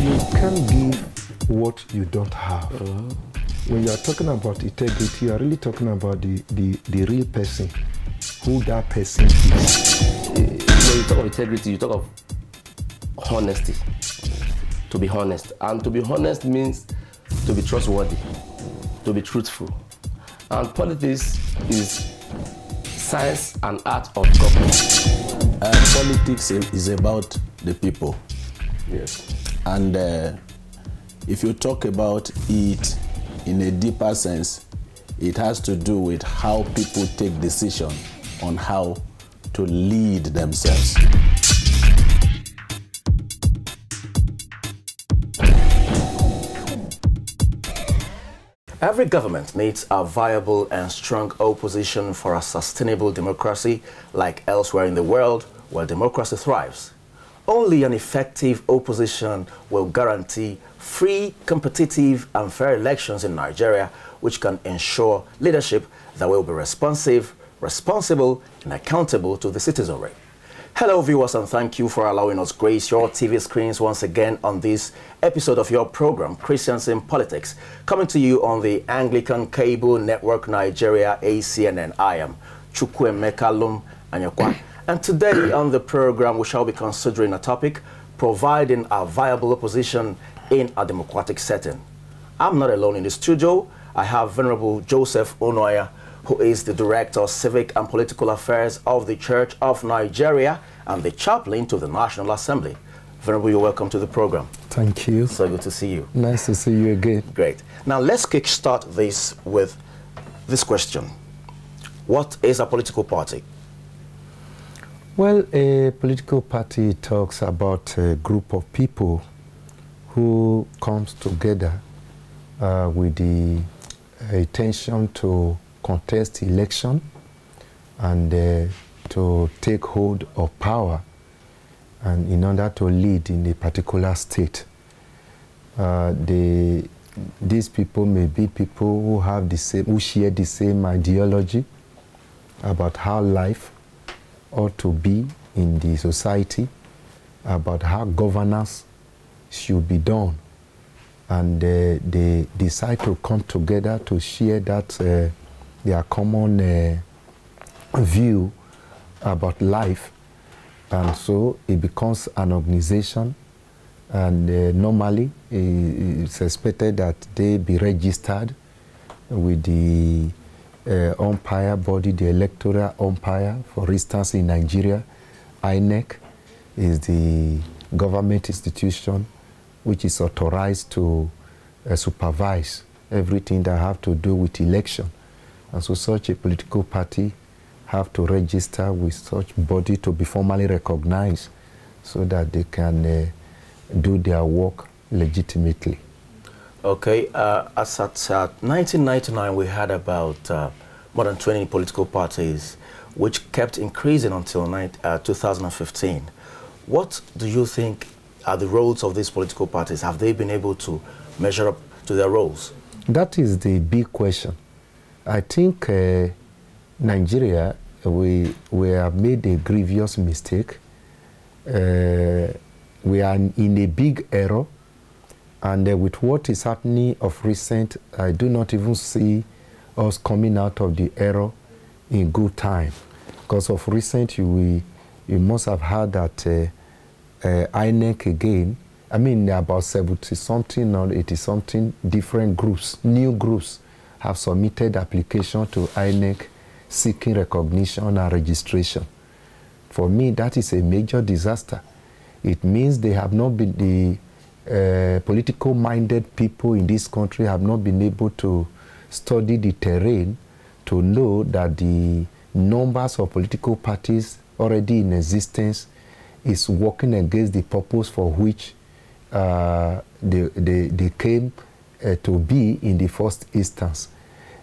You can't give what you don't have. When you are talking about integrity, you are really talking about the real person, who that person is. When you talk of integrity, you talk of honesty. To be honest. And to be honest means to be trustworthy, to be truthful. And politics is science and art of government. Politics is about the people. Yes. And if you talk about it in a deeper sense, it has to do with how people take decisions on how to lead themselves. Every government needs a viable and strong opposition for a sustainable democracy, like elsewhere in the world where democracy thrives. Only an effective opposition will guarantee free, competitive and fair elections in Nigeria, which can ensure leadership that will be responsive, responsible and accountable to the citizenry. Hello viewers, and thank you for allowing us grace your TV screens once again on this episode of your program, Christians in Politics, coming to you on the Anglican Cable Network Nigeria, ACNN. I am Chukwuemeka Lum Anyakwa. And today on the program we shall be considering a topic, providing a viable opposition in a democratic setting. I'm not alone in the studio. I have Venerable Joseph Onoya, who is the Director of Civic and Political Affairs of the Church of Nigeria and the Chaplain to the National Assembly. Venerable, you're welcome to the program. Thank you. So good to see you. Nice to see you again. Great. Now let's kickstart this with this question. What is a political party? Well, a political party talks about a group of people who comes together with the intention to contest election and to take hold of power, and in order to lead in a particular state. These people may be people who have the same, who share the same ideology about how life ought to be in the society, about how governance should be done, and they decide to come together to share that their common view about life, and so it becomes an organization, and normally it's expected that they be registered with the umpire body, the electoral umpire. For instance, in Nigeria, INEC is the government institution which is authorized to supervise everything that have to do with election. And so such a political party have to register with such body to be formally recognized so that they can do their work legitimately. Okay, as at 1999 we had about more than 20 political parties, which kept increasing until 2015. What do you think are the roles of these political parties? Have they been able to measure up to their roles? That is the big question. I think Nigeria, we have made a grievous mistake. We are in a big error, and with what is happening of recent, I do not even see us coming out of the error in good time. Because of recent, you must have heard that INEC again, I mean about 70-something or 80-something different groups, new groups, have submitted application to INEC seeking recognition and registration. For me, that is a major disaster. It means they have not been, the political-minded people in this country have not been able to study the terrain to know that the numbers of political parties already in existence is working against the purpose for which they came to be in the first instance.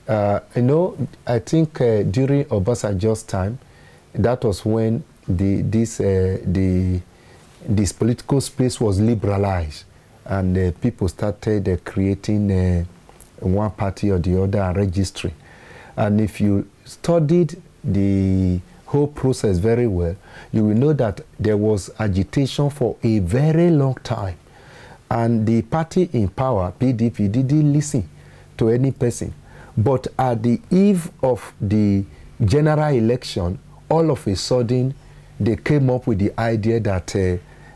You know, I think during Obasanjo's time, that was when this political space was liberalized, and people started creating one party or the other and registering. And if you studied the whole process very well, you will know that there was agitation for a very long time. And the party in power, PDP, didn't listen to any person. But at the eve of the general election, all of a sudden, they came up with the idea that,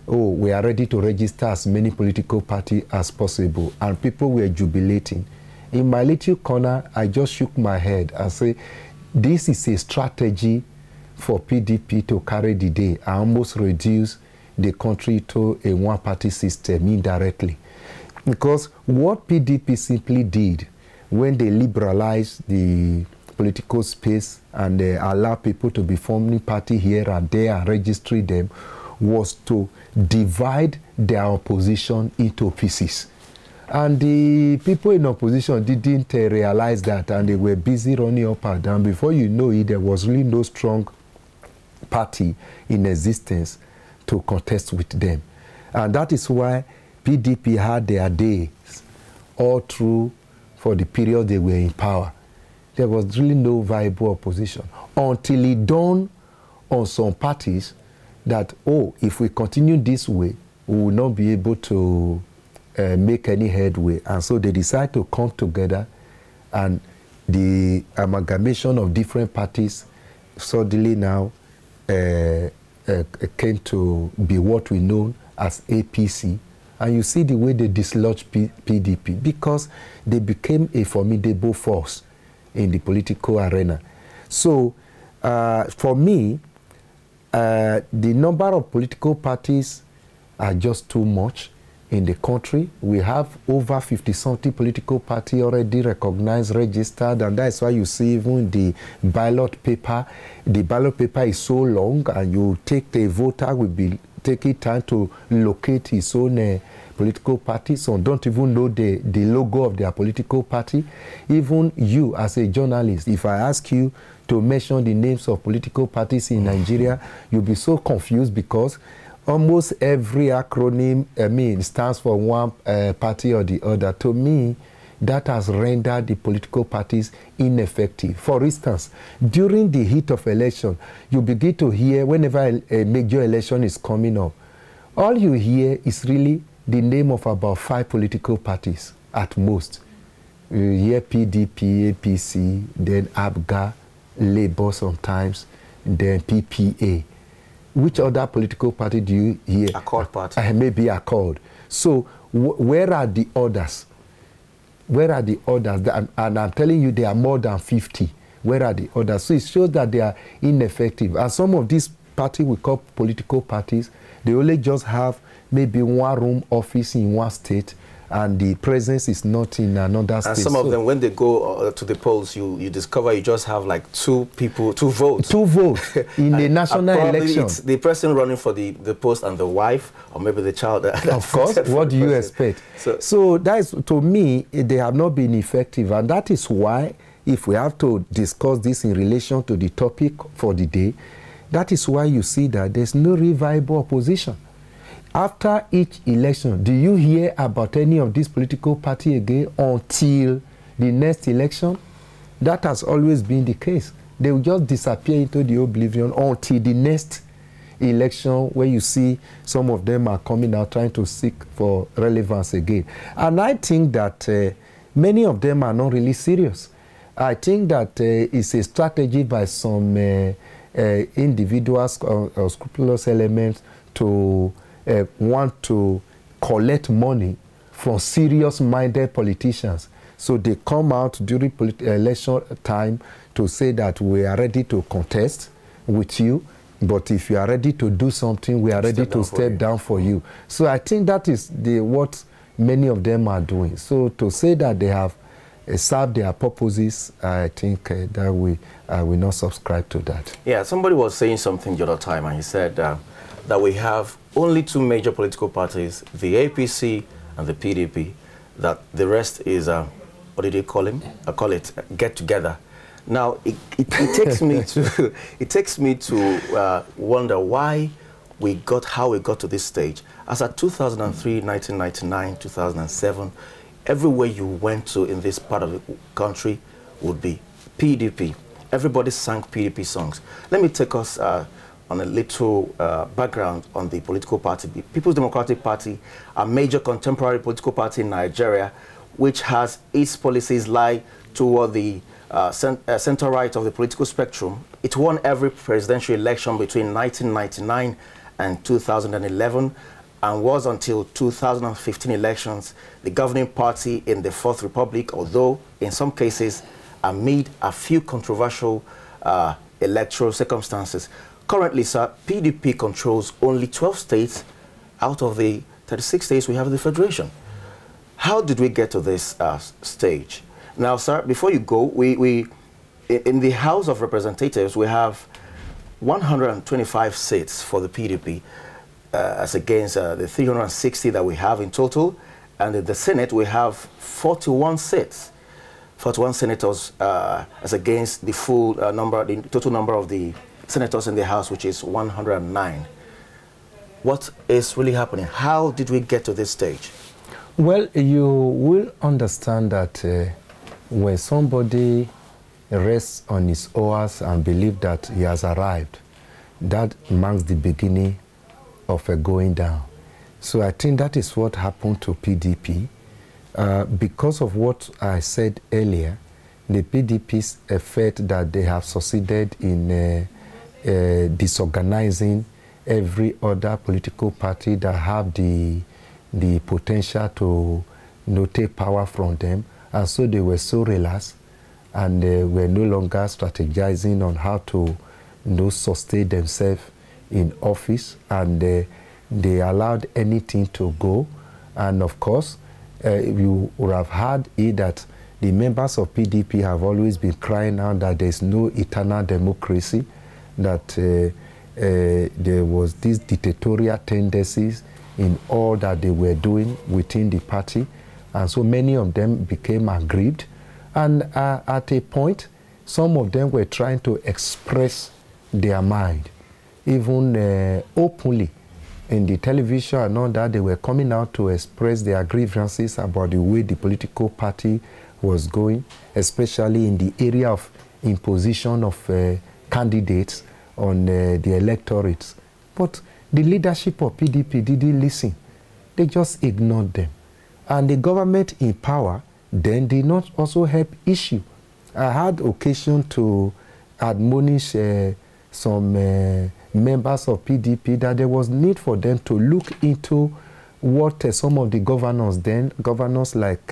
oh, we are ready to register as many political parties as possible. And people were jubilating. In my little corner, I just shook my head and said, this is a strategy for PDP to carry the day and almost reduce the country to a one-party system indirectly. Because what PDP simply did when they liberalized the political space and they allowed people to be forming party here and there and registering them was to divide their opposition into pieces. And the people in opposition didn't realize that, and they were busy running up and down. Before you know it, there was really no strong party in existence to contest with them. And that is why PDP had their days all through for the period they were in power. There was really no viable opposition until it dawned on some parties that, oh, if we continue this way, we will not be able to make any headway. And so they decided to come together, and the amalgamation of different parties suddenly now came to be what we know as APC. And you see the way they dislodged PDP, because they became a formidable force in the political arena. So for me, the number of political parties are just too much in the country. We have over 50-something political parties already recognized, registered, and that's why you see even the ballot paper. The ballot paper is so long, and you take the voter will be taking time to locate his own political party. Some don't even know the logo of their political party. Even you, as a journalist, if I ask you to mention the names of political parties in Nigeria, you'll be so confused, because almost every acronym, stands for one party or the other. To me, that has rendered the political parties ineffective. For instance, during the heat of election, you begin to hear, whenever a major election is coming up, all you hear is really the name of about 5 political parties at most. You hear PDP, APC, then ABGA, Labour sometimes, then PPA. Which other political party do you hear? Accord Party. Maybe Accord. So where are the others? Where are the others? And I'm telling you, there are more than 50. Where are the others? So it shows that they are ineffective. And some of these parties we call political parties, they only just have maybe one room office in one state, and the presence is not in another state. And some of them, when they go to the polls, you discover you just have like 2 people, 2 votes. 2 votes in the national election. It's the person running for the post and the wife, or maybe the child. Of course, what do you expect? So that is, to me, they have not been effective. And that is why, if we have to discuss this in relation to the topic for the day, that is why you see that there's no real viable opposition. After each election, do you hear about any of this political party again until the next election? That has always been the case. They will just disappear into the oblivion until the next election, where you see some of them are coming out trying to seek for relevance again. And I think that many of them are not really serious. I think that it's a strategy by some individuals or scrupulous elements to want to collect money from serious-minded politicians. So they come out during election time to say that we are ready to contest with you, but if you are ready to do something, we are ready to step down for you. So I think that is what many of them are doing. So to say that they have served their purposes, I think that I will not subscribe to that. Yeah, somebody was saying something the other time, and he said that we have only 2 major political parties, the APC and the PDP, that the rest is, what did they call him? I call it get together. Now, it takes me to, it takes me to wonder why how we got to this stage. As at 2003, 1999, 2007, everywhere you went to in this part of the country would be PDP. Everybody sang PDP songs. Let me take us on a little background on the political party. The People's Democratic Party, a major contemporary political party in Nigeria, which has its policies lie toward the center right of the political spectrum. It won every presidential election between 1999 and 2011, and was until 2015 elections the governing party in the Fourth Republic, although in some cases amid a few controversial electoral circumstances. Currently, sir, PDP controls only 12 states out of the 36 states we have in the Federation. How did we get to this stage? Now, sir, before you go, in the House of Representatives, we have 125 seats for the PDP, as against the 360 that we have in total. And in the Senate, we have 41 seats, 41 senators, as against the full number, the total number of the senators in the House, which is 109. What is really happening? How did we get to this stage? Well, you will understand that when somebody rests on his oars and believes that he has arrived, that marks the beginning of a going down. So I think that is what happened to PDP. Because of what I said earlier, the PDP's felt that they have succeeded in disorganizing every other political party that have the potential to take power from them. And so they were so relaxed, and they were no longer strategizing on how to sustain themselves in office, and they allowed anything to go. And of course, you would have heard that the members of PDP have always been crying out that there is no eternal democracy, that there was these dictatorial tendencies in all that they were doing within the party. And so many of them became aggrieved. And at a point, some of them were trying to express their mind, even openly in the television and all that. They were coming out to express their grievances about the way the political party was going, especially in the area of imposition of candidates on the electorates. But the leadership of PDP didn't listen. They just ignored them. And the government in power then did not also help issue. I had occasion to admonish some members of PDP that there was need for them to look into what some of the governors then, governors like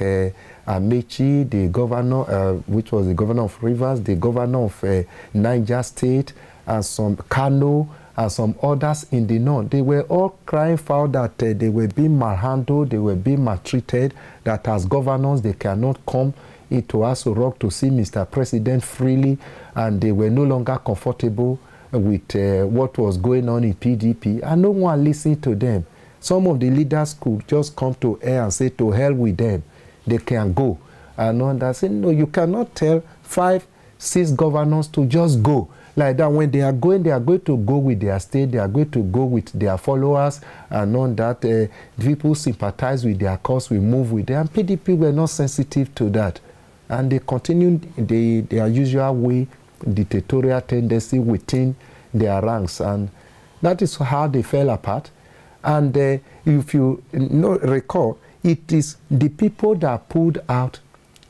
Amechi, the governor, which was the governor of Rivers, the governor of Niger State, and some Kano, and some others in the north, they were all crying foul that they were being malhandled, they were being maltreated, that as governors they cannot come into Aso Rock to see Mr. President freely, and they were no longer comfortable with what was going on in PDP, and no one listened to them. Some of the leaders could just come to air and say, to hell with them, they can go. And others say, no, you cannot tell 5, 6 governors to just go. Like that, when they are going to go with their state, they are going to go with their followers, and on that, people sympathize with their cause, we move with them. And PDP were not sensitive to that. And they continued their usual way, dictatorial tendency within their ranks. And that is how they fell apart. And if you recall, it is the people that pulled out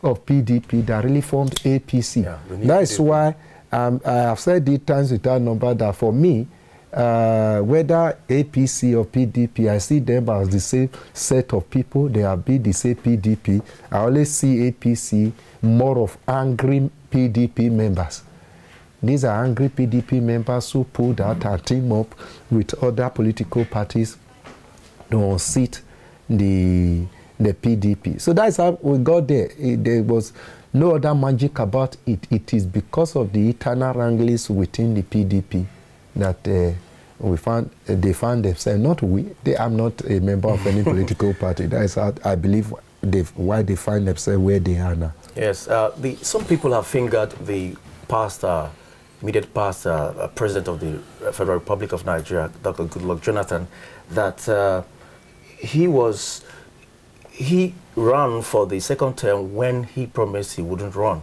of PDP that really formed APC. Yeah, that is why I have said it times without number that for me, whether APC or PDP, I see them as the same set of people. They are the same PDP. I always see APC more of angry PDP members. These are angry PDP members who pulled out and team up with other political parties to unseat the PDP. So that's how we got there. There was no other magic about it. It is because of the eternal wranglings within the PDP that they found themselves. Not we. I'm not a member of any political party. That is how I believe why they find themselves where they are now. Yes. Some people have fingered the past, immediate past president of the Federal Republic of Nigeria, Dr. Goodluck Jonathan, that he ran for the second term when he promised he wouldn't run.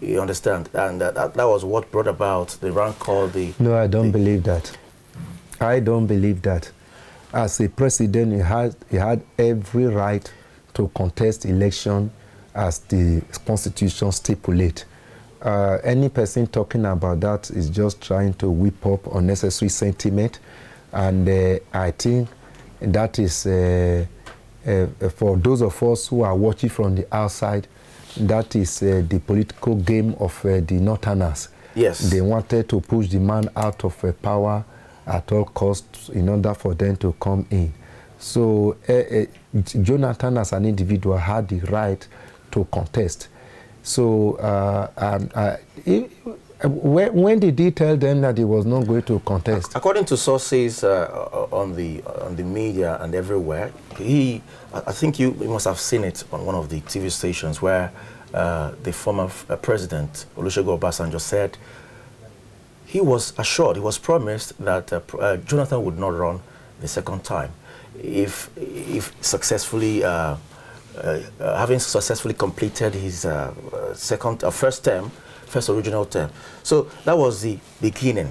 You understand? And that was what brought about the rank called the... No, I don't believe that. I don't believe that. As a president, he had every right to contest election as the Constitution stipulates. Any person talking about that is just trying to whip up unnecessary sentiment, and I think that is, for those of us who are watching from the outside, that is the political game of the Northerners. Yes. They wanted to push the man out of power at all costs in order for them to come in. So Jonathan as an individual had the right to contest. So when did he tell them that he was not going to contest? According to sources on the media and everywhere, I think you must have seen it on one of the TV stations where the former president Olusegun Obasanjo said he was assured, he was promised that Jonathan would not run the second time if successfully having successfully completed his first original term. So that was the beginning.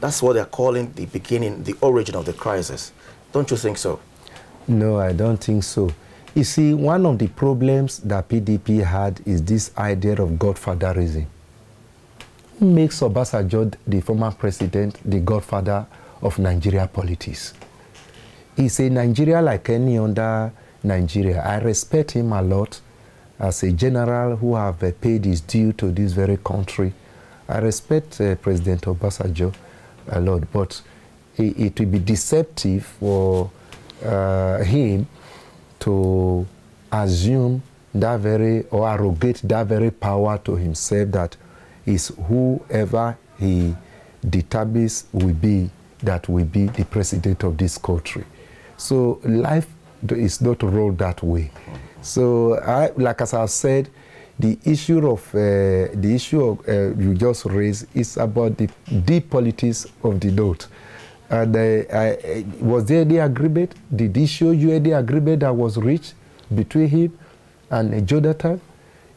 That's what they're calling the beginning, the origin of the crisis. Don't you think so? No, I don't think so. You see, one of the problems that PDP had is this idea of godfatherism. Who makes Obasanjo, the former president, the godfather of Nigeria politics? He's a Nigeria like any other Nigeria. I respect him a lot as a general who have paid his due to this very country. I respect President Obasanjo a lot, but it will be deceptive for him to assume that very, or arrogate that very power to himself that is whoever he determines will be, that will be the president of this country. So life is not rolled that way. So, like as I said, the issue you just raised is about the deep politics of the North. And was there any agreement? Did he show you any agreement that was reached between him and Jonathan?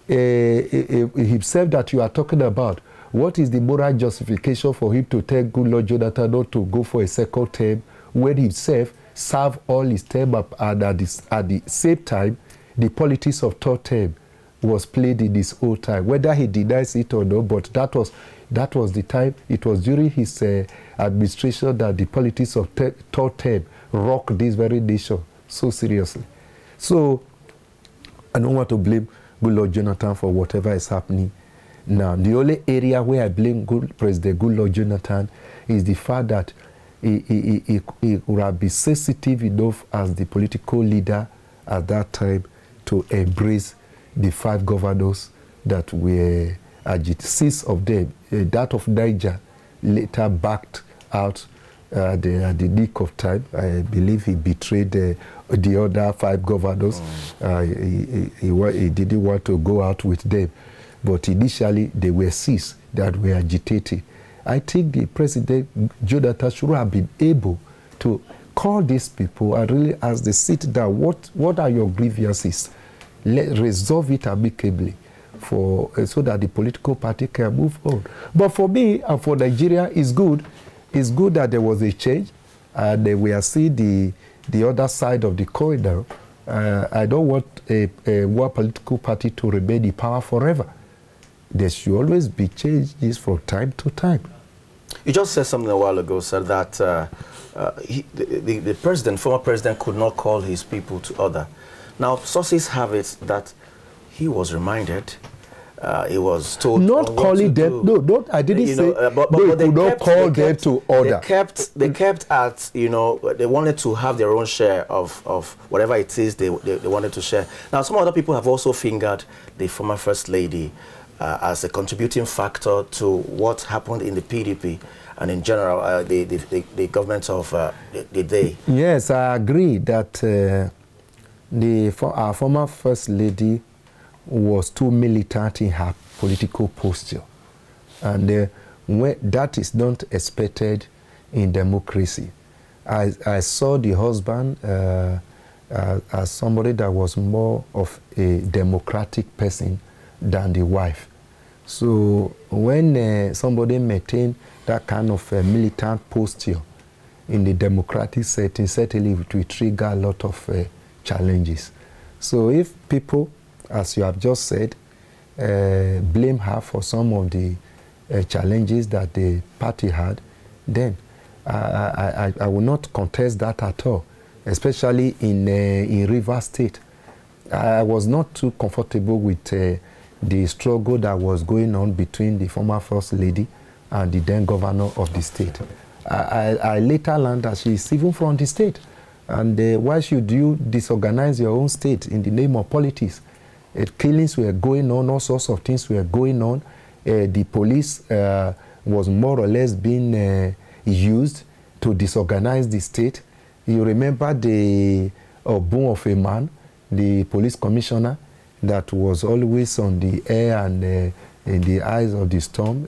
Himself that you are talking about, what is the moral justification for him to tell Goodluck Jonathan not to go for a second term when himself served all his term up, and at the same time, the politics of third term was played in his own time, whether he denies it or not, but that was the time. It was during his administration that the politics of third term rocked this very nation so seriously. So I don't want to blame Goodluck Jonathan for whatever is happening now. The only area where I blame President Goodluck Jonathan is the fact that he would have been sensitive enough as the political leader at that time to embrace the 5 governors that were agitated. 6 of them, that of Niger, later backed out at the nick of time. I believe he betrayed the other 5 governors. He didn't want to go out with them. But initially, there were 6 that were agitated. I think the President Jonathan should have been able to call these people and really ask them, sit down, what are your grievances? Let's resolve it amicably so that the political party can move on. But for me and for Nigeria, it's good. It's good that there was a change and we are seeing the other side of the corridor. I don't want one political party to remain in power forever. There should always be changes from time to time. You just said something a while ago, sir, that the president, former president, could not call his people to order. Now, sources have it that he was reminded, he was told not calling them. No, I didn't say. But they could not call them to order. They kept at, they wanted to have their own share of whatever it is they wanted to share. Now, some other people have also fingered the former First Lady as a contributing factor to what happened in the PDP and in general the government of the day. Yes, I agree that our former First Lady was too militant in her political posture. And that is not expected in democracy. I saw the husband as somebody that was more of a democratic person than the wife. So when somebody maintains that kind of militant posture in the democratic setting, certainly it will trigger a lot of challenges. So if people, as you have just said, blame her for some of the challenges that the party had, then I will not contest that at all, especially in Rivers State. I was not too comfortable with the struggle that was going on between the former First Lady and the then governor of the state. I later learned that she is even from the state. And why should you disorganize your own state in the name of politics? Killings were going on, all sorts of things were going on. The police was more or less being used to disorganize the state. You remember the Obun of a man, the police commissioner, that was always on the air and in the eyes of the storm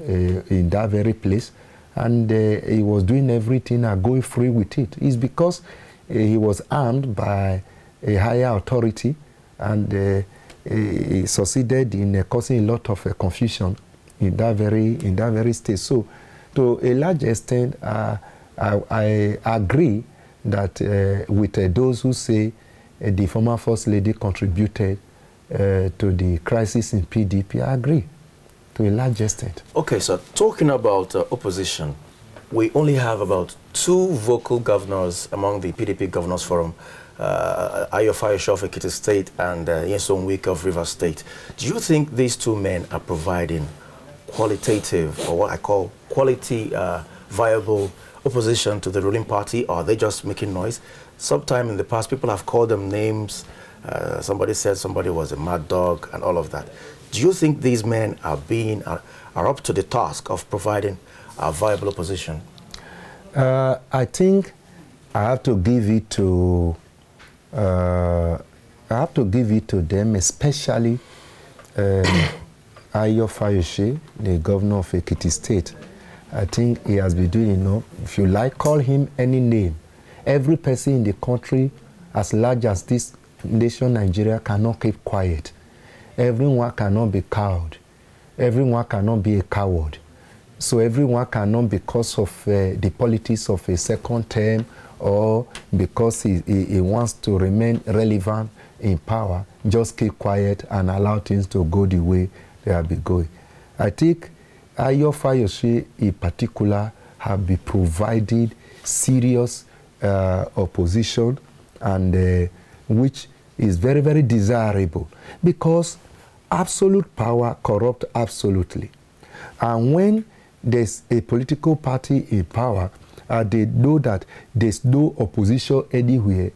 in that very place. And he was doing everything and going free with it. It's because he was armed by a higher authority, and he succeeded in causing a lot of confusion in that very state. So, to a large extent, I agree that with those who say the former First Lady contributed to the crisis in PDP, I agree to a large extent. Okay, so talking about opposition, we only have about 2 vocal governors among the PDP Governors Forum, Ayo Fayose of Ekiti State and Nyesom Wike of Rivers State. Do you think these 2 men are providing qualitative, or what I call quality, viable opposition to the ruling party, or are they just making noise? Sometime in the past, people have called them names. Somebody said somebody was a mad dog and all of that. Do you think these men are up to the task of providing a viable opposition? I think I have to give it to them, especially Ayo Fayose, the governor of Ekiti State. I think he has been doing enough. If you like, call him any name. Every person in the country, as large as this nation Nigeria, cannot keep quiet. Everyone cannot be cowed. Everyone cannot be a coward. So everyone cannot, because of the politics of a second term, or because he wants to remain relevant in power, just keep quiet and allow things to go the way they have been going. I think Ayo Fayose in particular have been provided serious opposition, and which is very, very desirable, because absolute power corrupts absolutely. And when there's a political party in power, they know that there's no opposition anywhere,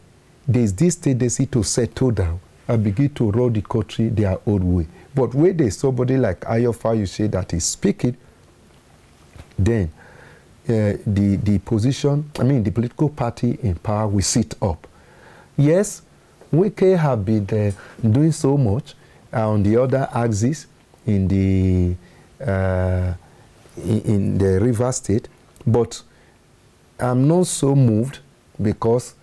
there's this tendency to settle down and begin to run the country their own way. But when there's somebody like Ayo Fayose that is speaking, then the political party in power will sit up. Yes, Wike have been doing so much on the other axis in the Rivers State, but I'm not so moved because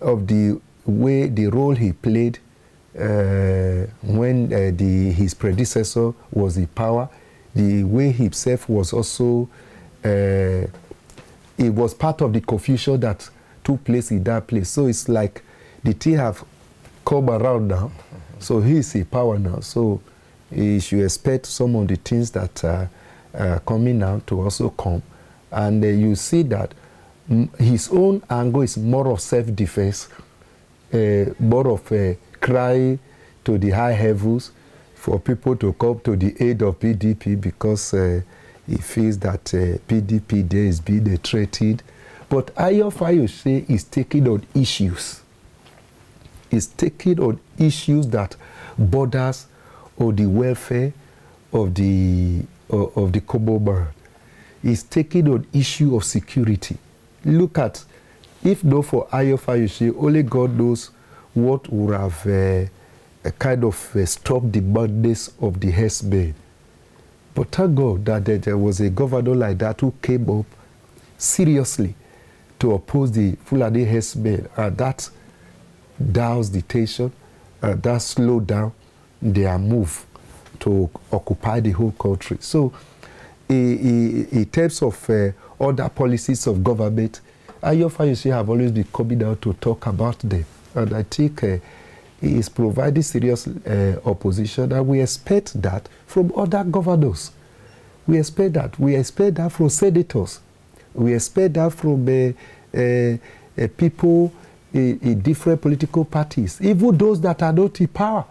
of the way, the role he played when his predecessor was in power, the way he himself was also, it was part of the confusion that took place in that place. So it's like the thing have come around now, so he is in power now. So he should expect some of the things that are coming now to also come. And you see that his own angle is more of self-defense, more of a cry to the high heavens for people to come to the aid of PDP, because he feels that PDP there is being threatened. But Ayo Fayose is taking on issues. Is taking on issues that borders on the welfare of the common man. Is taking on issue of security. Look at, if not for Ayo Fayose, only God knows what would have kind of stopped the madness of the herdsmen. But thank God that there was a governor like that who came up seriously to oppose the Fulani herdsmen, and that doused the tension, that slowed down their move to occupy the whole country. So in terms of other policies of government, Ayofa have always been coming out to talk about them. And I think he is providing serious opposition, and we expect that from other governors. We expect that. We expect that from senators. We expect that from people in different political parties, even those that are not in power.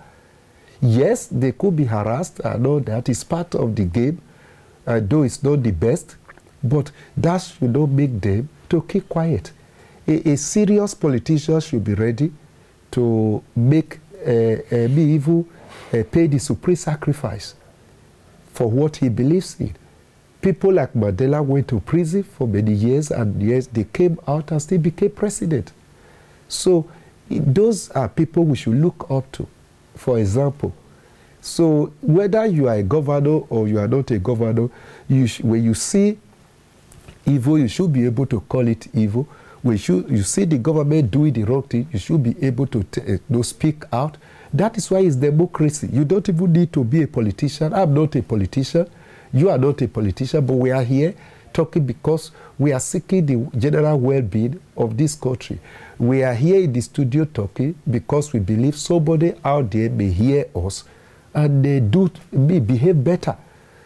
Yes, they could be harassed. I know that is part of the game, though it's not the best, but that should not make them to keep quiet. A serious politician should be ready to make even pay the supreme sacrifice for what he believes in. People like Mandela went to prison for many years, and yes, they came out and still became president. So those are people we should look up to, for example. So whether you are a governor or you are not a governor, when you see evil, you should be able to call it evil. When you see the government doing the wrong thing, you should be able to speak out. That is why it's democracy. You don't even need to be a politician. I'm not a politician. You are not a politician, but we are here talking because we are seeking the general well-being of this country. We are here in the studio talking because we believe somebody out there may hear us and they behave better.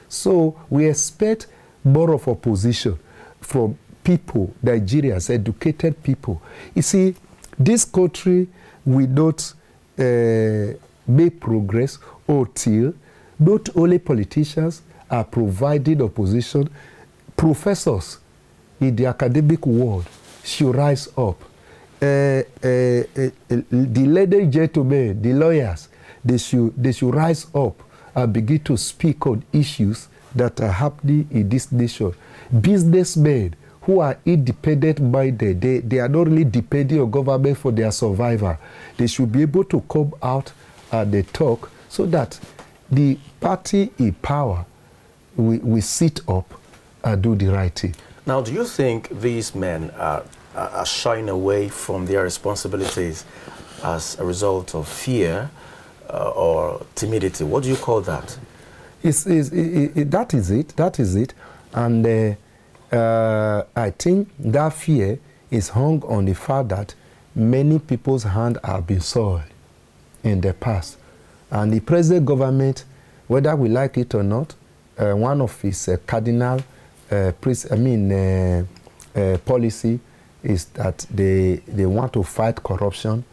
So we expect more of opposition from people, Nigerians, educated people. You see, this country will not make progress until not only politicians are providing opposition, professors in the academic world should rise up. The ladies and gentlemen, the lawyers, they should rise up and begin to speak on issues that are happening in this nation. Businessmen who are independent-minded, they are not really depending on government for their survival. They should be able to come out and they talk so that the party in power will sit up and do the right thing. Now, do you think these men are shying away from their responsibilities as a result of fear or timidity? What do you call that? That is it. And I think that fear is hung on the fact that many people's hands have been soiled in the past. And the present government, whether we like it or not, one of its cardinal policy is that they want to fight corruption.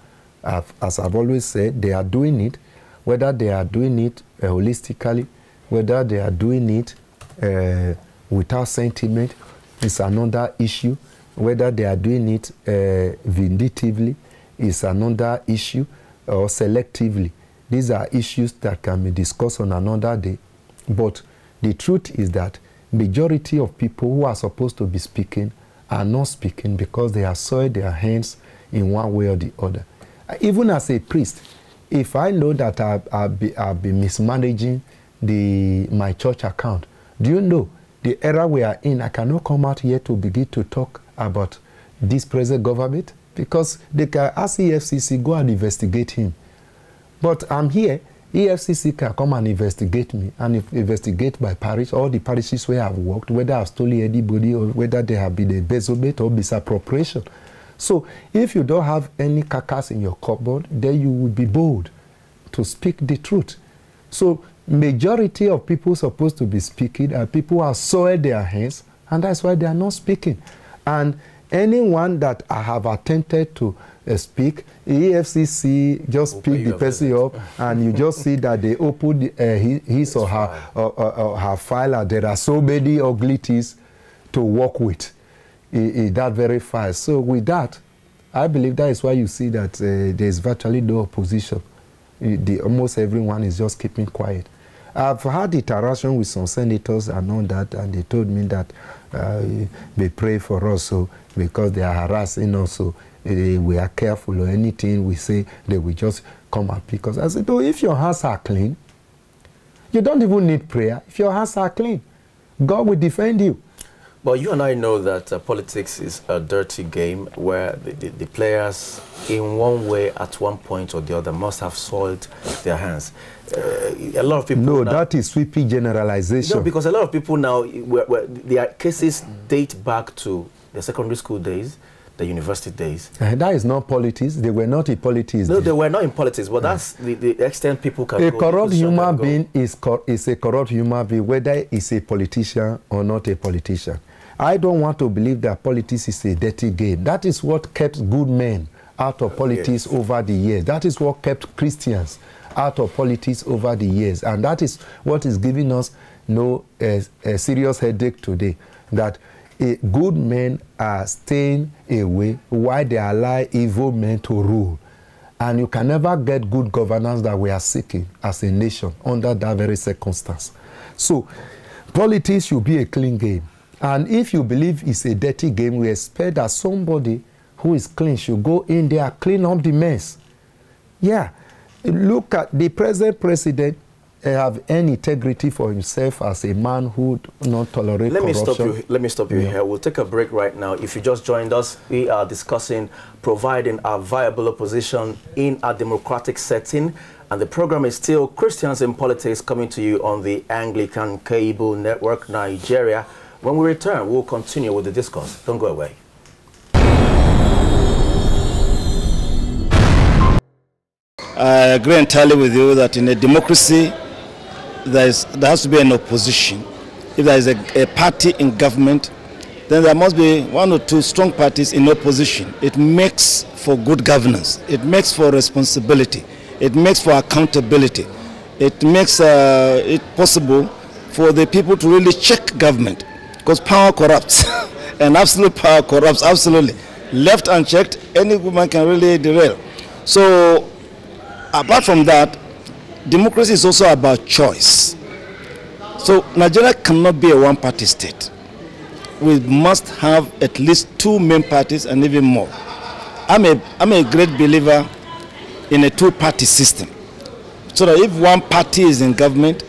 As I've always said, they are doing it. Whether they are doing it holistically, whether they are doing it without sentiment is another issue. Whether they are doing it vindictively is another issue, or selectively. These are issues that can be discussed on another day. But the truth is that majority of people who are supposed to be speaking are not speaking because they have soiled their hands in one way or the other. Even as a priest, if I know that I've been mismanaging my church account, do you know the era we are in, I cannot come out here to begin to talk about this present government because they can ask EFCC, go and investigate him. But I'm here, EFCC can come and investigate me and investigate my parish, all the parishes where I've worked, whether I've stolen anybody or whether there have been embezzlement or misappropriation. So if you don't have any carcass in your cupboard, then you will be bold to speak the truth. So majority of people supposed to be speaking are people who have soiled their hands, and that's why they are not speaking. And anyone that I have attempted to speak, EFCC just pick the person up and you just see that they open his or her file and there are so many ugly things to work with in that very file. So with that, I believe that is why you see that there is virtually no opposition. Almost everyone is just keeping quiet. I've had interaction with some senators and all that, and they told me that they pray for us so because they are harassing us, so we are careful or anything we say, they will just come and pick us. I said, oh, if your hands are clean, you don't even need prayer. If your hands are clean, God will defend you. But you and I know that politics is a dirty game where the players, in one way, at one point or the other, must have soiled their hands. A lot of people... No, that is sweeping generalization. No, because a lot of people now, their cases date back to the secondary school days, the university days. That is not politics. They were not in politics. No, they were not in politics, but that's the extent people can A go. corrupt human being is a corrupt human being, whether he's a politician or not a politician. I don't want to believe that politics is a dirty game. That is what kept good men out of politics over the years. That is what kept Christians out of politics over the years. And that is what is giving us a serious headache today, that good men are staying away while they allow evil men to rule. And you can never get good governance that we are seeking as a nation under that very circumstance. So politics should be a clean game. And if you believe it's a dirty game, we expect that somebody who is clean should go in there and clean up the mess. Yeah. Look at the present president. Have any integrity for himself as a man who would not tolerate corruption. Let me stop you here. We'll take a break right now. If you just joined us, we are discussing providing a viable opposition in a democratic setting. And the program is still Christians in Politics, coming to you on the Anglican Cable Network, Nigeria. When we return, we'll continue with the discourse. Don't go away. I agree entirely with you that in a democracy, there has to be an opposition. If there is a party in government, then there must be one or two strong parties in opposition. It makes for good governance. It makes for responsibility. It makes for accountability. It makes it possible for the people to really check government, because power corrupts, and absolute power corrupts, absolutely. Left unchecked, any woman can really derail. So, apart from that, democracy is also about choice. So Nigeria cannot be a one-party state. We must have at least two main parties and even more. I'm a great believer in a two-party system. So that if one party is in government,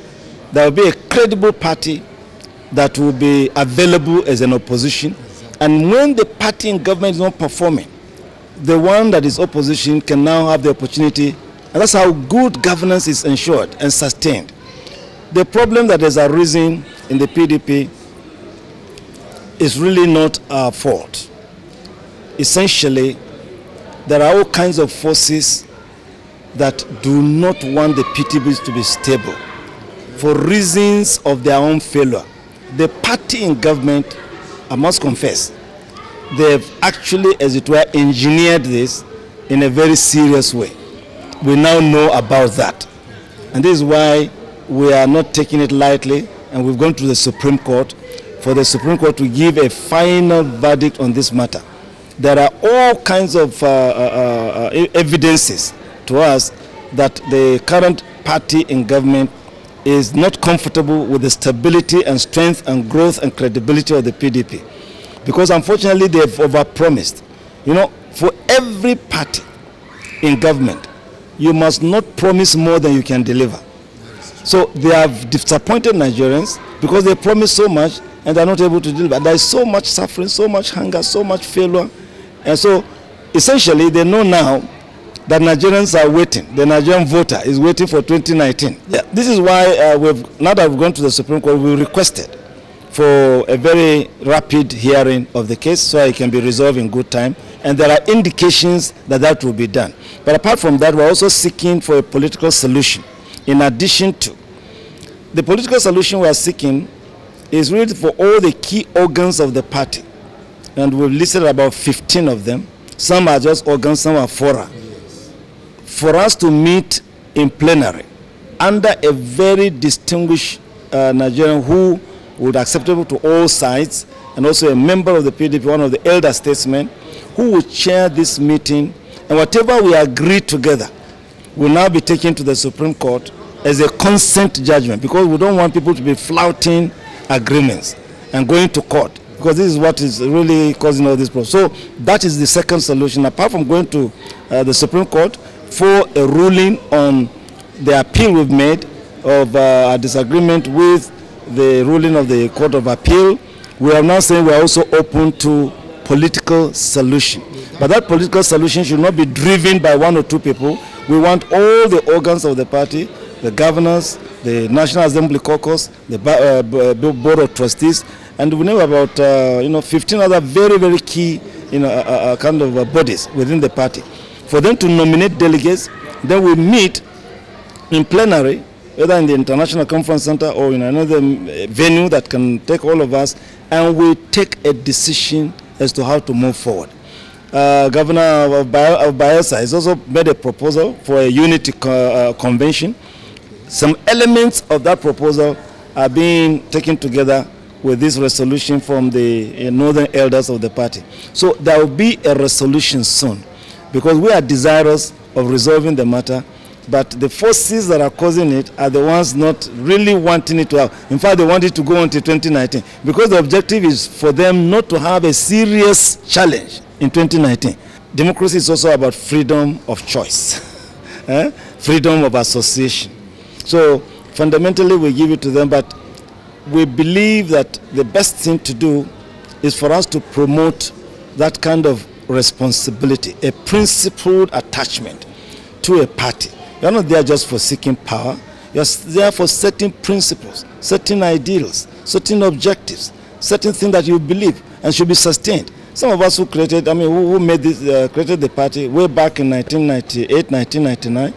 there will be a credible party that will be available as an opposition. And when the party in government is not performing, the one that is opposition can now have the opportunity. And that's how good governance is ensured and sustained. The problem that has arisen in the PDP is really not our fault. Essentially, there are all kinds of forces that do not want the PDP to be stable for reasons of their own failure. The party in government, I must confess, they've actually, as it were, engineered this in a very serious way. We now know about that. And this is why we are not taking it lightly, and we've gone to the Supreme Court for the Supreme Court to give a final verdict on this matter. There are all kinds of evidences to us that the current party in government is not comfortable with the stability and strength and growth and credibility of the PDP. Because unfortunately they've overpromised. You know, for every party in government, you must not promise more than you can deliver. So they have disappointed Nigerians because they promise so much and they're not able to deliver. There is so much suffering, so much hunger, so much failure. And so essentially they know now that Nigerians are waiting. The Nigerian voter is waiting for 2019. Yeah, this is why now that we've gone to the Supreme Court, we requested for a very rapid hearing of the case so it can be resolved in good time. And there are indications that that will be done. But apart from that, we're also seeking for a political solution. In addition to the political solution we are seeking is really for all the key organs of the party. And we've listed about 15 of them. Some are just organs, some are fora. For us to meet in plenary under a very distinguished Nigerian who would be acceptable to all sides, and also a member of the PDP, one of the elder statesmen, who will chair this meeting, and whatever we agree together will now be taken to the Supreme Court as a consent judgment, because we don't want people to be flouting agreements and going to court, because this is what is really causing all this problem. So that is the second solution, apart from going to the Supreme Court for a ruling on the appeal we've made of a disagreement with the ruling of the Court of Appeal, we are now saying we are also open to political solution. But that political solution should not be driven by one or two people. We want all the organs of the party, the governors, the National Assembly caucus, the board of trustees, and we know about 15 other very, very key kind of bodies within the party, for them to nominate delegates. Then we meet in plenary, either in the International Conference Center or in another venue that can take all of us, and we take a decision as to how to move forward. Governor of Bayelsa has also made a proposal for a unity convention. Some elements of that proposal are being taken together with this resolution from the northern elders of the party. So there will be a resolution soon, because we are desirous of resolving the matter, but the forces that are causing it are the ones not really wanting it to have. In fact, they want it to go until 2019, because the objective is for them not to have a serious challenge in 2019. Democracy is also about freedom of choice, freedom of association. So fundamentally we give it to them, but we believe that the best thing to do is for us to promote that kind of responsibility, a principled attachment to a party. You're not there just for seeking power. You're there for certain principles, certain ideals, certain objectives, certain things that you believe and should be sustained. Some of us who created, who made this, created the party way back in 1998, 1999,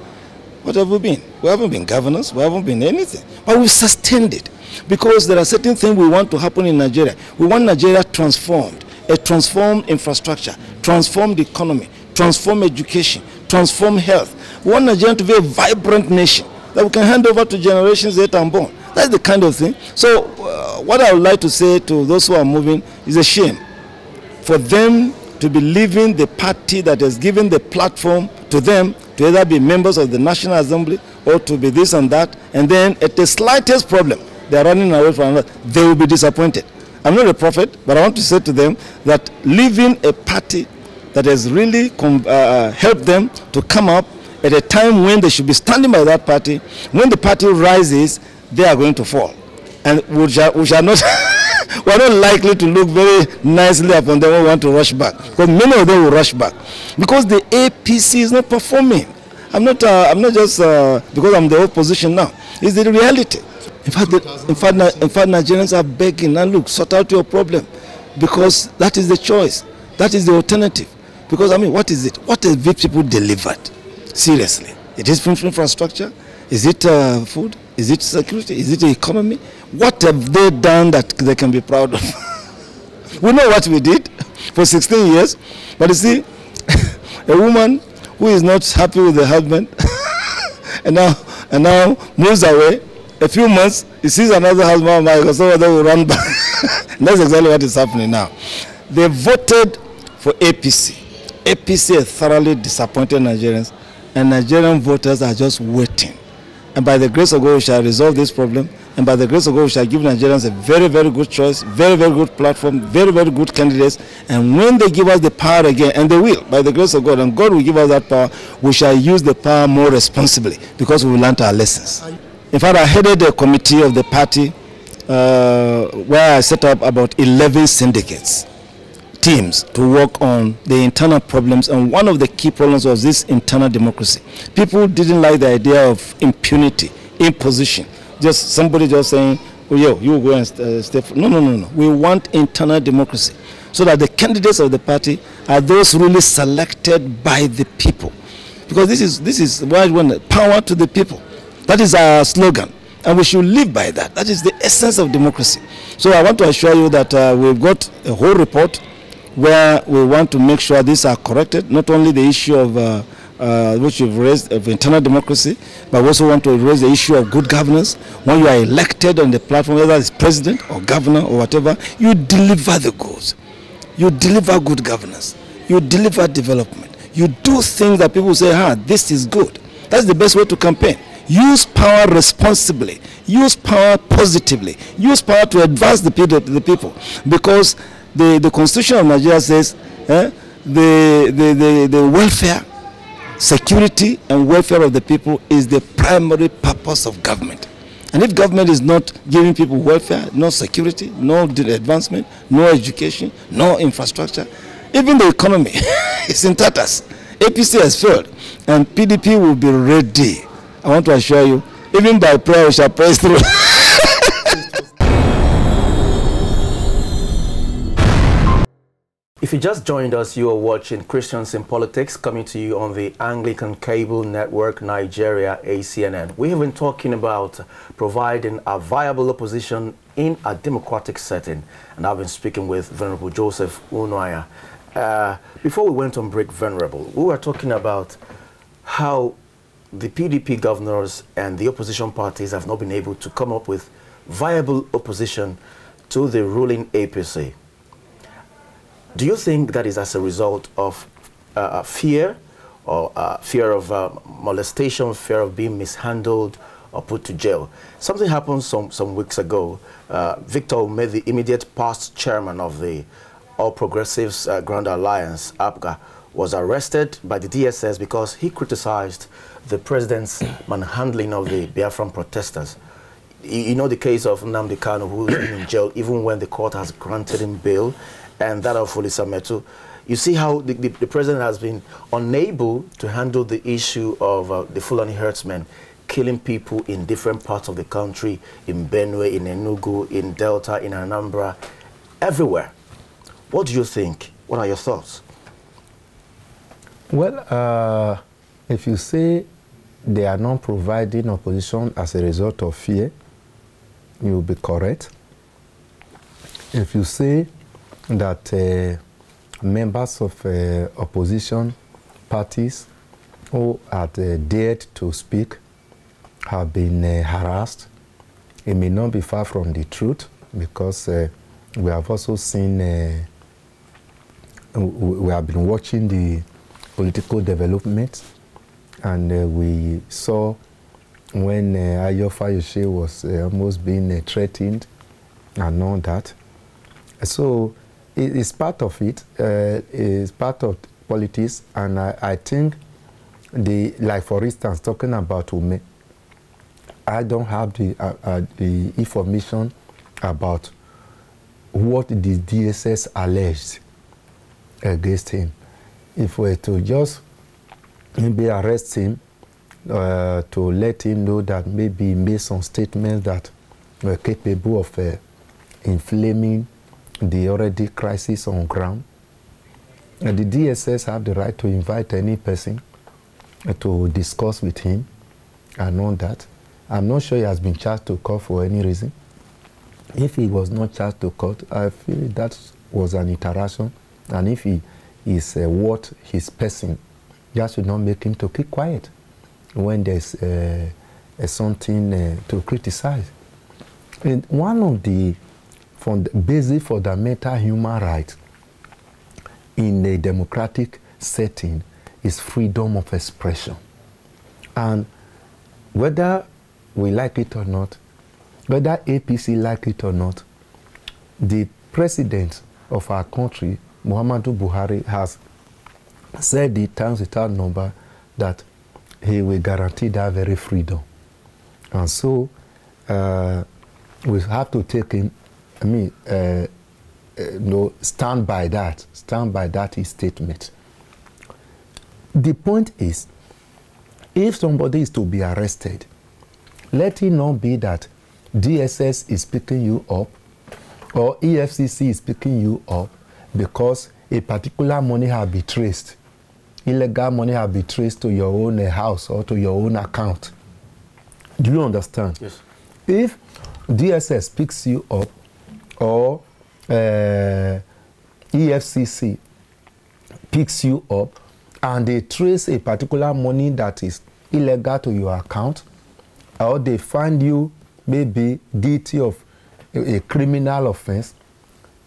what have we been? We haven't been governors, we haven't been anything, but we've sustained it because there are certain things we want to happen in Nigeria. We want Nigeria transformed, a transformed infrastructure, transformed economy, transformed education, transformed health. We want Nigeria to be a vibrant nation that we can hand over to generations yet unborn. That's the kind of thing. So what I would like to say to those who are moving is a shame for them to be leaving the party that has given the platform to them to either be members of the National Assembly or to be this and that, and then at the slightest problem, they are running away from another. They will be disappointed. I'm not a prophet, but I want to say to them that leaving a party that has really helped them to come up at a time when they should be standing by that party, when the party rises, they are going to fall. And we shall not, we are not likely to look very nicely upon them when we want to rush back. Because many of them will rush back. Because the APC is not performing. I'm not just because I'm the opposition now. It's the reality. In fact, Nigerians are begging, and look, sort out your problem. Because that is the choice. That is the alternative. Because, what is it? What have these people delivered? Seriously. It is infrastructure? Is it food? Is it security? Is it the economy? What have they done that they can be proud of? We know what we did for 16 years. But you see, a woman who is not happy with the husband and now moves away, a few months, he sees another husband, so they will run back. That's exactly what is happening now. They voted for APC. APC has thoroughly disappointed Nigerians, and Nigerian voters are just waiting. And by the grace of God, we shall resolve this problem. And by the grace of God, we shall give Nigerians a very, very good choice, very, very good platform, very, very good candidates. And when they give us the power again, and they will, by the grace of God, and God will give us that power, we shall use the power more responsibly because we will learn our lessons. In fact, I headed a committee of the party where I set up about 11 syndicates, teams to work on the internal problems, and one of the key problems was this internal democracy. People didn't like the idea of impunity, imposition. Just somebody just saying, oh, yo, you go and stay. No. We want internal democracy so that the candidates of the party are those really selected by the people. Because this is why we want power to the people. That is our slogan, and we should live by that. That is the essence of democracy. So I want to assure you that we've got a whole report where we want to make sure these are corrected, not only the issue of which you've raised of internal democracy, but we also want to raise the issue of good governance. When you are elected on the platform, whether it's president or governor or whatever, you deliver the goods. You deliver good governance. You deliver development. You do things that people say, this is good. That's the best way to campaign. Use power responsibly. Use power positively. Use power to advance the people. Because the Constitution of Nigeria says the welfare, security and welfare of the people is the primary purpose of government. And if government is not giving people welfare, no security, no advancement, no education, no infrastructure, even the economy is in tatters. APC has failed, and PDP will be ready. I want to assure you, even by prayer we shall press through. If you just joined us, you are watching Christians in Politics, coming to you on the Anglican Cable Network Nigeria, ACNN. We have been talking about providing a viable opposition in a democratic setting, and I've been speaking with Venerable Joseph Unwaya. Before we went on break, Venerable, we were talking about how the PDP governors and the opposition parties have not been able to come up with viable opposition to the ruling APC. Do you think that is as a result of fear, or fear of molestation, fear of being mishandled or put to jail? Something happened some weeks ago. Victor Ume, the immediate past chairman of the All Progressives Grand Alliance, Abuja, was arrested by the DSS because he criticized the president's manhandling of the Biafran protesters. You know the case of Nnamdi Kanu, who is in jail even when the court has granted him bail, and that of Folisa Metu. You see how the president has been unable to handle the issue of the Fulani herdsmen killing people in different parts of the country, in Benue, in Enugu, in Delta, in Anambra, everywhere. What do you think? What are your thoughts? Well, if you say they are not providing opposition as a result of fear, you will be correct. If you say that members of opposition parties who had dared to speak have been harassed, it may not be far from the truth, because we have also seen, we have been watching the political developments, and we saw when Ayo Fayose was almost being threatened and all that. So it's part of it, it's part of politics, and I think, like for instance, talking about Ume, I don't have the information about what the DSS alleged against him. If we were to just maybe arrest him, to let him know that maybe he made some statements that were capable of inflaming the already crisis on ground, and the DSS have the right to invite any person to discuss with him and all that. I'm not sure he has been charged to court for any reason. If he was not charged to court, I feel that was an interaction, and if he is worth his person, that should not make him to keep quiet when there's something to criticize. And one of the basic fundamental human rights in a democratic setting is freedom of expression. And whether we like it or not, whether APC like it or not, the president of our country, Muhammadu Buhari, has said it times without number that he will guarantee that very freedom. And so we have to take him, stand by that his statement. The point is, if somebody is to be arrested, let it not be that DSS is picking you up or EFCC is picking you up because a particular money has been traced. Illegal money has been traced to your own house or to your own account. Do you understand? Yes. If DSS picks you up or EFCC picks you up and they trace a particular money that is illegal to your account, or they find you maybe guilty of a criminal offense,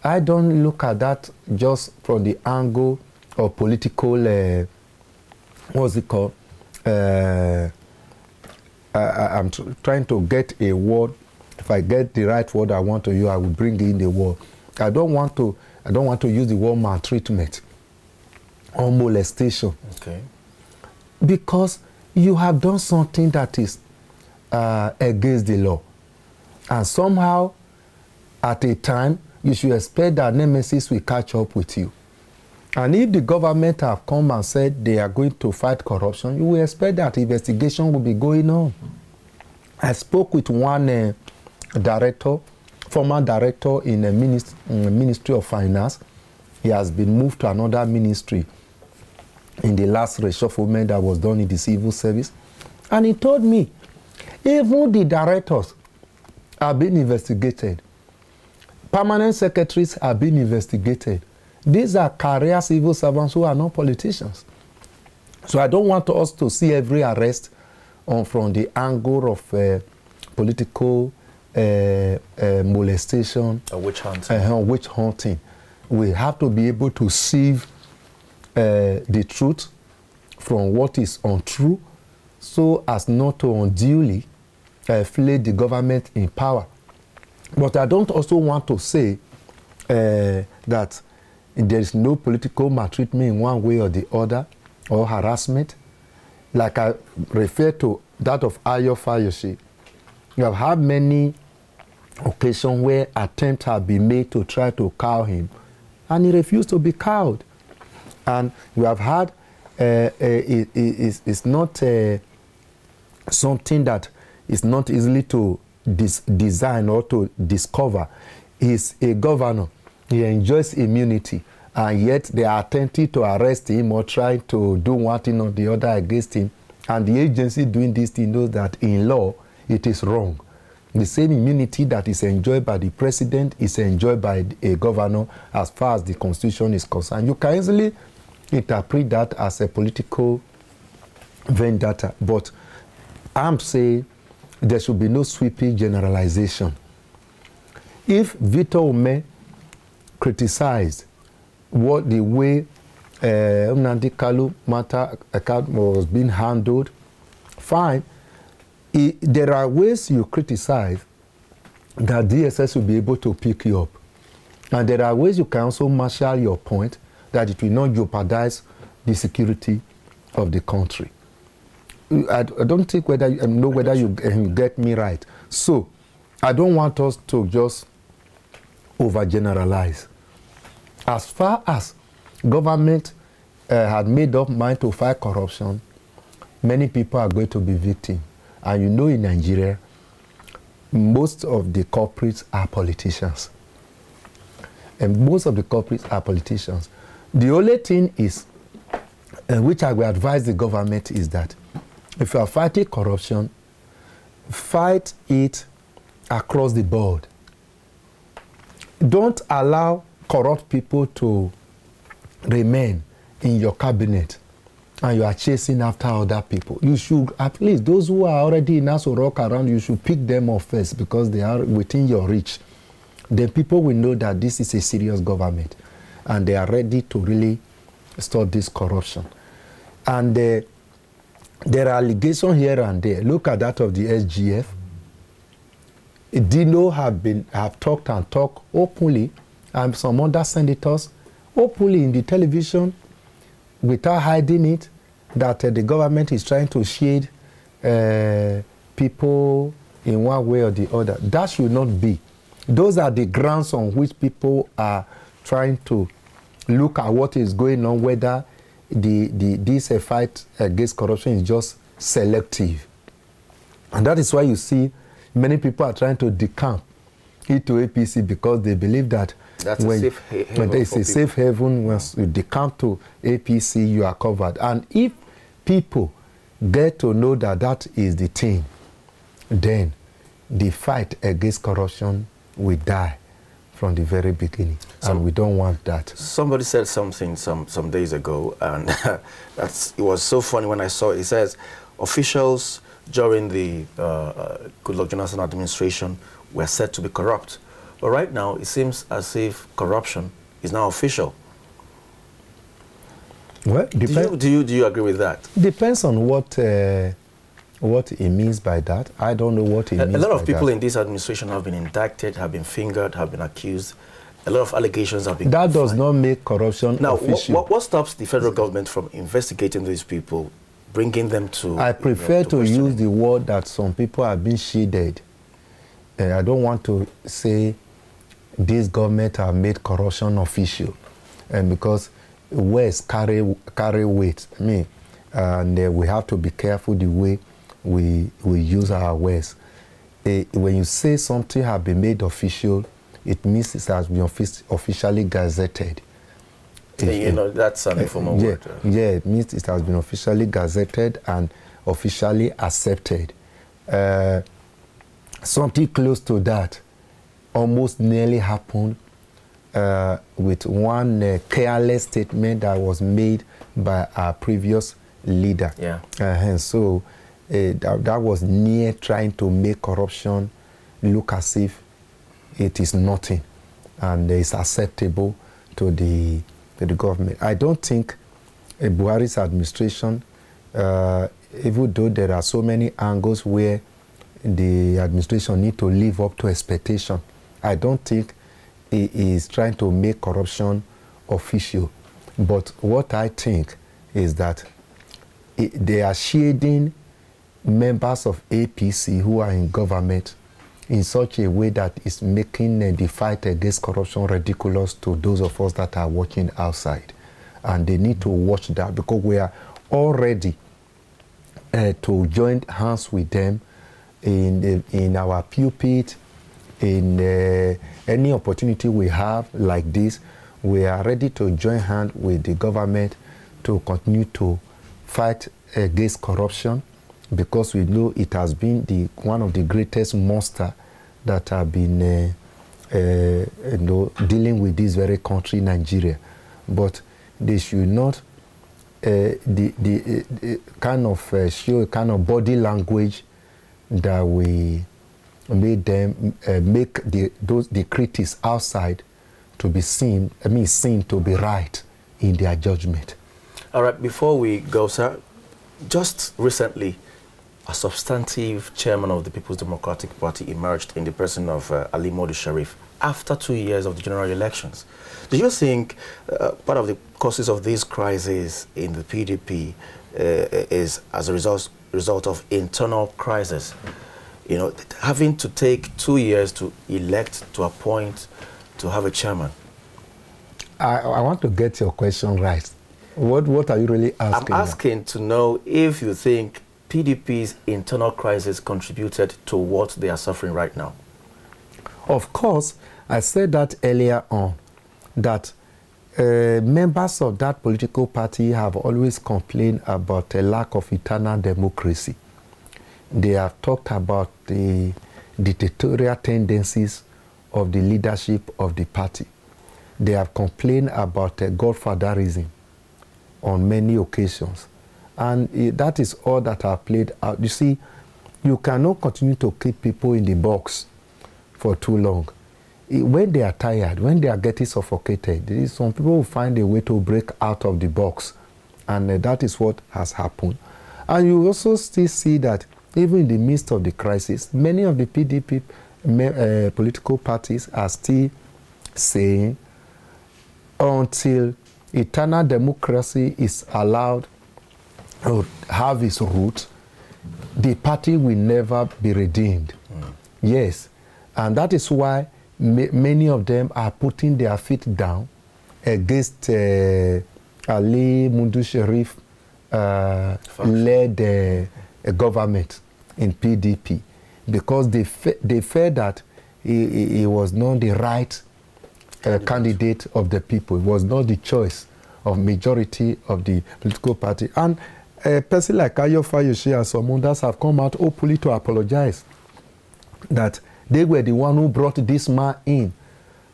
I don't look at that just from the angle of political, what's it called? I'm trying to get a word. If I get the right word I want to use, I will bring in the word. I don't want to use the word maltreatment or molestation. Okay. Because you have done something that is against the law. And somehow, at a time, you should expect that nemesis will catch up with you. And if the government have come and said they are going to fight corruption, you will expect that investigation will be going on. I spoke with one director, former director in the Ministry of Finance. He has been moved to another ministry in the last reshufflement that was done in the civil service. And he told me, even the directors are being investigated. Permanent secretaries are being investigated. These are career civil servants who are not politicians. So I don't want us to see every arrest from the angle of political molestation. Witch hunting. Witch hunting. We have to be able to sieve the truth from what is untrue, so as not to unduly flay the government in power. But I don't also want to say that there is no political maltreatment in one way or the other, or harassment. Like I refer to that of Ayo Fayoshi. We have had many occasions where attempts have been made to try to cow him, and he refused to be cowed. And we have had, it's not something that is not easily to design or to discover. He's a governor. He enjoys immunity, and yet they are attempting to arrest him or trying to do one thing or the other against him. And the agency doing this thing knows that in law, it is wrong. The same immunity that is enjoyed by the president is enjoyed by a governor as far as the constitution is concerned. You can easily interpret that as a political vendetta, but I'm saying there should be no sweeping generalization. If Victor Ume criticized the way Nnamdi Kanu matter was being handled, fine. There are ways you criticize that DSS will be able to pick you up. And there are ways you can also marshal your point that it will not jeopardize the security of the country. I don't think whether you know whether you get me right. So I don't want us to just overgeneralize. As far as government had made up mind to fight corruption, many people are going to be victims. And you know, in Nigeria, most of the culprits are politicians. And most of the culprits are politicians. The only thing is, which I will advise the government, is that if you are fighting corruption, fight it across the board. Don't allow corrupt people to remain in your cabinet and you are chasing after other people. You should, at least those who are already in Aso Rock around, you should pick them off first because they are within your reach. Then people will know that this is a serious government and they are ready to really stop this corruption. And there are allegations here and there. Look at that of the SGF. Dino have talked openly, and some other senators openly in the television without hiding it, that the government is trying to shade people in one way or the other. That should not be. Those are the grounds on which people are trying to look at what is going on, whether this fight against corruption is just selective. And that is why you see many people are trying to decamp into APC because they believe that when it's a safe haven, once you decamp to APC, you are covered. And if people get to know that that is the thing, then the fight against corruption will die from the very beginning. And we don't want that. Somebody said something some days ago, and it was so funny when I saw it. It says, officials during the Goodluck Jonathan administration were said to be corrupt. But right now, it seems as if corruption is now official. Well, do you agree with that? Depends on what it means by that. I don't know what it means by that. A lot of people in this administration have been indicted, have been fingered, have been accused. A lot of allegations have been... That does not make corruption official. What stops the federal government from investigating these people, bringing them to... I prefer to use the word that some people have been shaded. I don't want to say this government have made corruption official, and because words carry weight. I mean, and we have to be careful the way we use our words. When you say something has been made official, it means it has been officially gazetted. You know, that's an informal word. Yeah, it means it has been officially gazetted and officially accepted. Something close to that almost nearly happened with one careless statement that was made by our previous leader. Yeah. And so that was near trying to make corruption look as if it is nothing and it's acceptable to the government. I don't think Buhari's administration, even though there are so many angles where the administration need to live up to expectation, I don't think he is trying to make corruption official. But what I think is that they are shading members of APC who are in government in such a way that is making the fight against corruption ridiculous to those of us that are working outside. And they need to watch that, because we are all ready to join hands with them in our pulpit, in any opportunity we have like this. We are ready to join hands with the government to continue to fight against corruption, because we know it has been one of the greatest monsters that have been dealing with this very country, Nigeria. But they should not kind of show a kind of body language that we made them make the critics outside to be seen to be right in their judgment. All right, before we go, sir, just recently, a substantive chairman of the People's Democratic Party emerged in the person of Ali Modu Sharif after 2 years of the general elections. Do you think part of the causes of this crisis in the PDP is as a result of internal crisis? You know, having to take 2 years to elect, to appoint, to have a chairman. I want to get your question right. What are you really asking? I'm asking to know if you think PDP's internal crisis contributed to what they are suffering right now. Of course, I said that earlier on, that members of that political party have always complained about a lack of internal democracy. They have talked about the dictatorial tendencies of the leadership of the party. They have complained about godfatherism on many occasions. And that is all that have played out. You see, you cannot continue to keep people in the box for too long. When they are tired, when they are getting suffocated, some people will find a way to break out of the box. And that is what has happened. And you also still see that even in the midst of the crisis, many of the PDP political parties are still saying, until eternal democracy is allowed to have its roots, the party will never be redeemed. Yes, and that is why many of them are putting their feet down against Ali Modu Sharif led government in PDP, because they felt that he was not the right candidate of the people. It was not the choice of majority of the political party. And a person like Ayo Fayose and some others have come out openly to apologize that they were the one who brought this man in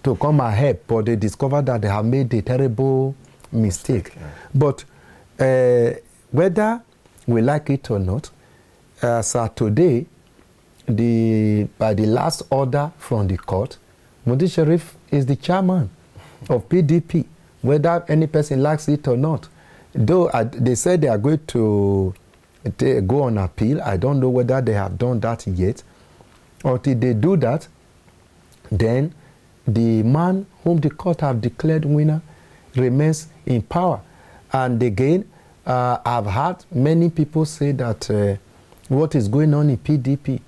to come and help, but they discovered that they have made a terrible mistake. Yeah. But whether we like it or not, as today, by the last order from the court, Modu Sharif is the chairman of PDP, whether any person likes it or not. Though they said they are going to go on appeal, I don't know whether they have done that yet. Until they do that, then the man whom the court have declared winner remains in power. And again, I've heard many people say that what is going on in PDP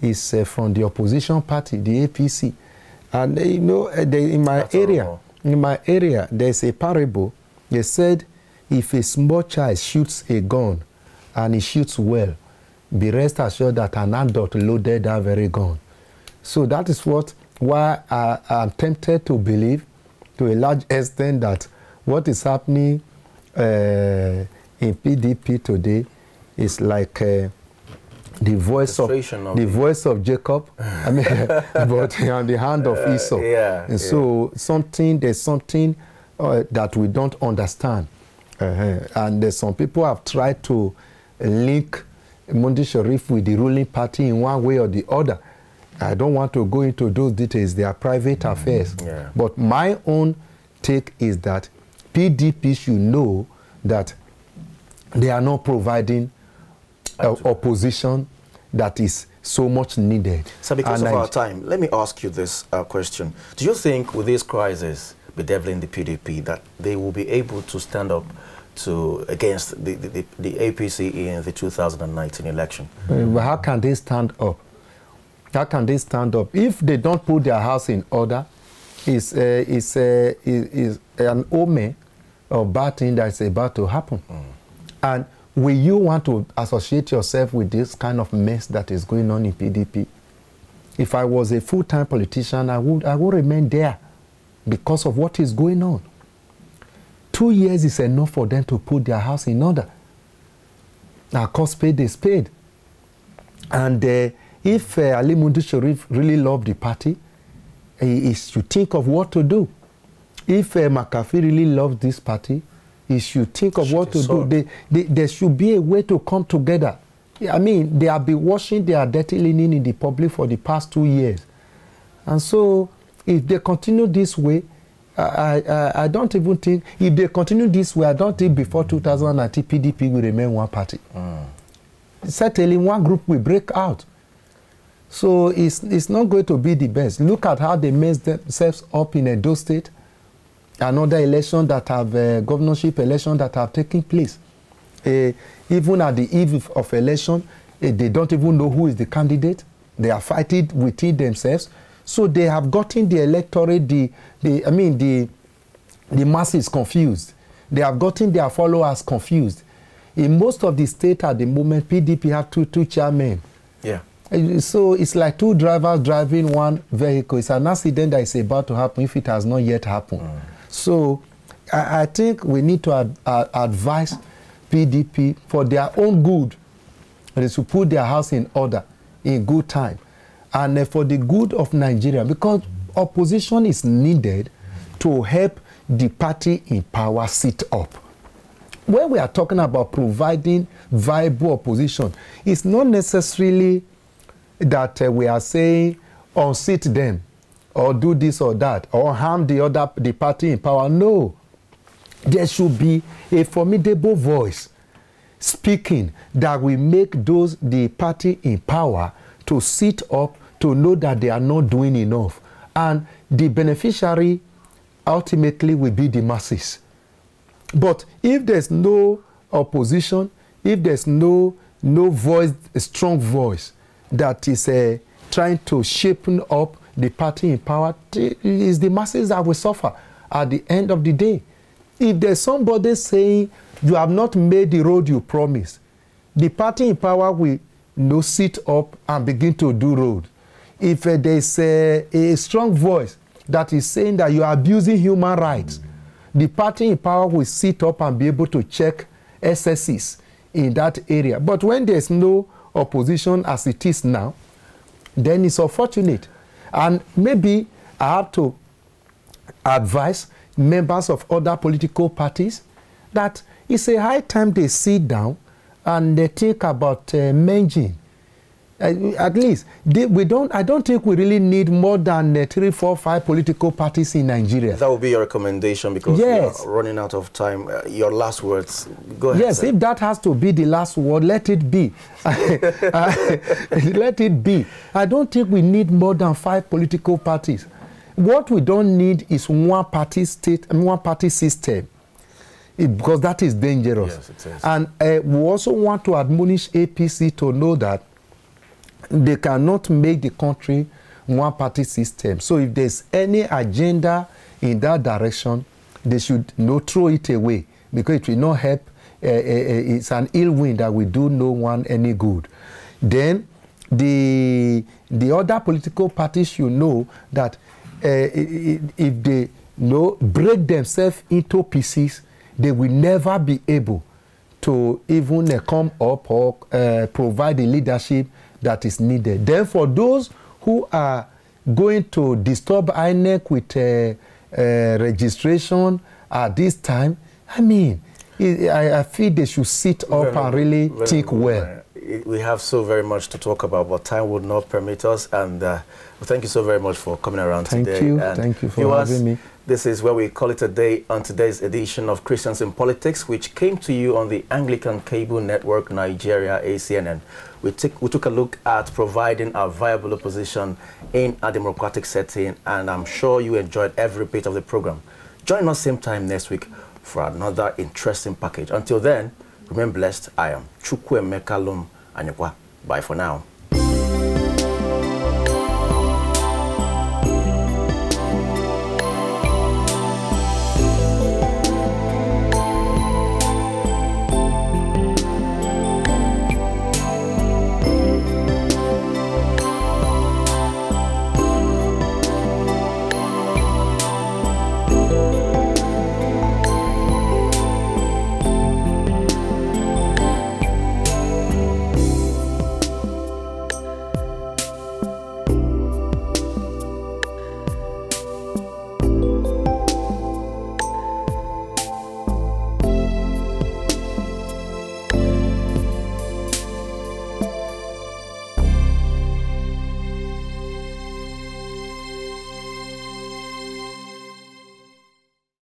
is from the opposition party, the APC. And you know, in my area, there's a parable. They said, if a small child shoots a gun and he shoots well, be rest assured that an adult loaded that very gun. So that is why I'm tempted to believe, to a large extent, that what is happening in PDP today is like the voice of Jacob, I mean, but on the hand of Esau. And so there's something that we don't understand. And some people have tried to link Mundi Sharif with the ruling party in one way or the other. I don't want to go into those details. They are private affairs. But my own take is that PDP should know that they are not providing opposition that is so much needed. So because of our time, let me ask you this question. Do you think with this crisis bedeviling the PDP that they will be able to stand up against the APC in the 2019 election? How can they stand up? How can they stand up? If they don't put their house in order, it's an omen of bad thing that's about to happen. And will you want to associate yourself with this kind of mess that is going on in PDP? If I was a full-time politician, I would remain there because of what is going on. 2 years is enough for them to put their house in order. Now, cause spade is spade. And if Ali Mundi Sharif really loved the party, he should think of what to do. If McAfee really loved this party, he should think of what to do. There should be a way to come together. I mean, they have been washing their dirty linen in the public for the past 2 years. And so, if they continue this way, I don't even think, if they continue this way, I don't think before 2019 PDP will remain one party. Certainly one group will break out. So it's not going to be the best. Look at how they messed themselves up in Edo State. Another election that have, governorship election that have taken place. Even at the eve of election, they don't even know who is the candidate. They are fighting within themselves. So they have gotten the electorate, the masses confused. They have gotten their followers confused. In most of the state at the moment, PDP have two chairmen. So it's like two drivers driving one vehicle. It's an accident that is about to happen if it has not yet happened. So I think we need to advise PDP for their own good. They should put their house in order in good time. And for the good of Nigeria, because opposition is needed to help the party in power sit up. When we are talking about providing viable opposition, it's not necessarily that we are saying unseat them or do this or that or harm the party in power. No. There should be a formidable voice speaking that will make the party in power to sit up, to know that they are not doing enough. And the beneficiary ultimately will be the masses. But if there's no opposition, if there's no voice, a strong voice that is trying to shape up the party in power, it is the masses that will suffer at the end of the day. If there's somebody saying you have not made the road you promised, the party in power will sit up and begin to do road. If there's a strong voice that is saying that you are abusing human rights, the party in power will sit up and be able to check excesses in that area. But when there's no opposition as it is now, then it's unfortunate. And maybe I have to advise members of other political parties that it's a high time they sit down and they think about merging. At least, I don't think we really need more than 3, 4, 5 political parties in Nigeria. That would be your recommendation because we are running out of time. Your last words. Go ahead. Yes, if that has to be the last word, let it be. Let it be. I don't think we need more than 5 political parties. What we don't need is one party system. Because that is dangerous. Yes, it is. And we also want to admonish APC to know that they cannot make the country one-party system. So if there's any agenda in that direction, they should throw it away, because it will not help. It's an ill wind that will do no one any good. Then the other political parties should know that if they break themselves into pieces, they will never be able to even come up or provide the leadership that is needed. Then for those who are going to disturb INEC with registration at this time, I mean, I feel they should sit up and really think well. We have so very much to talk about, but time would not permit us. And well, thank you so very much for coming around today. Thank you for having me. This is where we call it a day on today's edition of Christians in Politics, which came to you on the Anglican Cable Network Nigeria, ACNN. We took a look at providing a viable opposition in a democratic setting, and I'm sure you enjoyed every bit of the program. Join us same time next week for another interesting package. Until then, remain blessed. I am Chukwuemeka Lum Anyekwa. Bye for now.